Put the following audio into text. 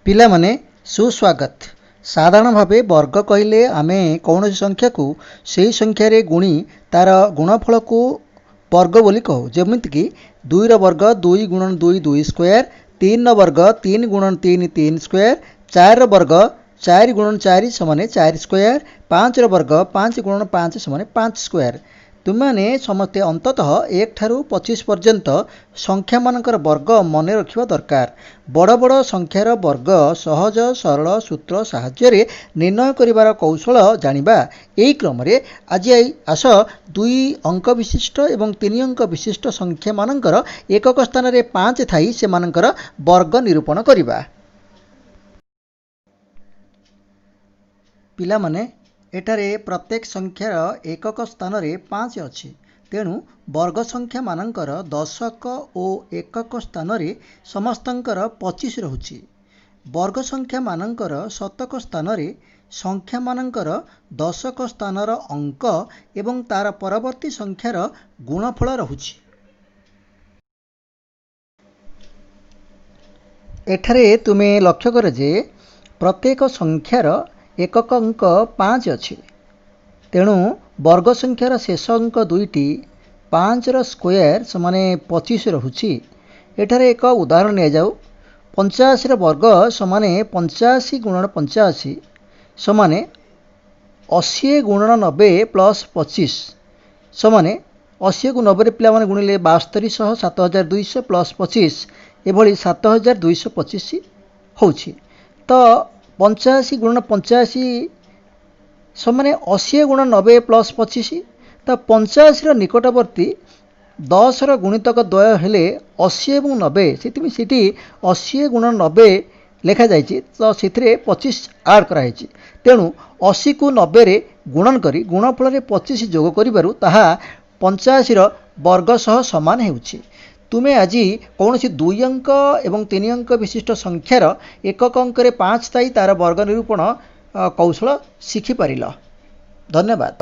ପିଲାମାନେ ସୁସ୍ୱାଗତ। ସାଧାରଣ ଭାବେ ବର୍ଗ କହିଲେ ଆମେ କୌଣସି ସଂଖ୍ୟାକୁ ସେହି ସଂଖ୍ୟାରେ ଗୁଣି ତାର ଗୁଣଫଳକୁ ବର୍ଗ ବୋଲି କହୁ। ଯେମିତିକି 2ର ବର୍ଗ 2 ଗୁଣନ 2 2 ସ୍କୋୟାର, 3ର ବର୍ଗ 3 ଗୁଣନ 3 3 ସ୍କୋୟାର, 4ର ବର୍ଗ 4 ଗୁଣନ 4 ସମାନେ 4 ସ୍କୋୟାର, 5ର ବର୍ଗ 5 ଗୁଣନ 5 ସମାନେ 5 ସ୍କୋୟାର। ତୁମେମାନେ ସମସ୍ତେ ଅନ୍ତତଃ 1 ଠାରୁ 25 ପର୍ଯ୍ୟନ୍ତ ସଂଖ୍ୟାମାନଙ୍କର ବର୍ଗ ମନେ ରଖିବା ଦରକାର। ବଡ଼ ବଡ଼ ସଂଖ୍ୟାର ବର୍ଗ ସହଜ ସରଳ ସୂତ୍ର ସାହାଯ୍ୟରେ ନିର୍ଣ୍ଣୟ କରିବାର କୌଶଳ ଜାଣିବା। ଏହି କ୍ରମରେ ଆଜି ଆସ 2 ଅଙ୍କ ବିଶିଷ୍ଟ ଏବଂ 3 ଅଙ୍କ ବିଶିଷ୍ଟ ସଂଖ୍ୟାମାନଙ୍କର ଏକକ ସ୍ଥାନରେ 5 ଥାଇ ସେମାନଙ୍କର ବର୍ଗ ନିରୂପଣ କରିବା। ପିଲାମାନେ ଏଠାରେ ପ୍ରତ୍ୟେକ ସଂଖ୍ୟାର ଏକକ ସ୍ଥାନରେ 5 ଅଛି। ତେଣୁ ବର୍ଗ ସଂଖ୍ୟାମାନଙ୍କର ଦଶକ ଓ ଏକକ ସ୍ଥାନରେ ସମସ୍ତଙ୍କର 25 ରହୁଛି। ବର୍ଗ ସଂଖ୍ୟାମାନଙ୍କର ଶତକ ସ୍ଥାନରେ ସଂଖ୍ୟାମାନଙ୍କର ଦଶକ ସ୍ଥାନର ଅଙ୍କ ଏବଂ ତାର ପରବର୍ତ୍ତୀ ସଂଖ୍ୟାର ଗୁଣଫଳ ରହୁଛି। ଏଠାରେ ତୁମେ ଲକ୍ଷ୍ୟ କର ଯେ ପ୍ରତ୍ୟେକ ସଂଖ୍ୟାର ଏକକ ଅଙ୍କ 5 ଅଛି। ତେଣୁ ବର୍ଗ ସଂଖ୍ୟାର ଶେଷ ଅଙ୍କ 2ଟି 5ର ସ୍କୋୟାର ସମାନେ 25 ରହୁଛି। ଏଠାରେ ଏକ ଉଦାହରଣ ନିଆଯାଉ। 85ର ବର୍ଗ ସମାନେ 85 ଗୁଣନ 85 ସମାନେ 80 ଗୁଣନ 90 ପ୍ଲସ୍ 25 ସମାନେ 80କୁ 90ରେ ପିଲାମାନେ ଗୁଣିଲେ 7200 7200 ପ୍ଲସ୍ 25 ଏଭଳି 7225 ହେଉଛି। ତ 85 ଗୁଣନ 85 ସମାନେ 80 ଗୁଣନ 90 ପ୍ଲସ୍ 25। ତ 85ର ନିକଟବର୍ତ୍ତୀ 10ର ଗୁଣିତକ ଦ୍ୱୟ ହେଲେ 80 ଏବଂ 90। ସେଥିପାଇଁ ସେଠି 80 ଗୁଣନ 90 ଲେଖାଯାଇଛି। ତ ସେଥିରେ 25 ଆଡ଼୍ କରାଯାଇଛି। ତେଣୁ 80କୁ 90ରେ ଗୁଣନ କରି ଗୁଣଫଳରେ 25 ଯୋଗ କରିବାରୁ ତାହା 85ର ବର୍ଗ ସହ ସମାନ ହେଉଛି। ତୁମେ ଆଜି କୌଣସି 2 ଅଙ୍କ ଏବଂ 3 ଅଙ୍କ ବିଶିଷ୍ଟ ସଂଖ୍ୟାର ଏକକ ଅଙ୍କରେ 5 ଥାଇ ତାର ବର୍ଗ ନିରୂପଣ କୌଶଳ ଶିଖିପାରିଲ। ଧନ୍ୟବାଦ।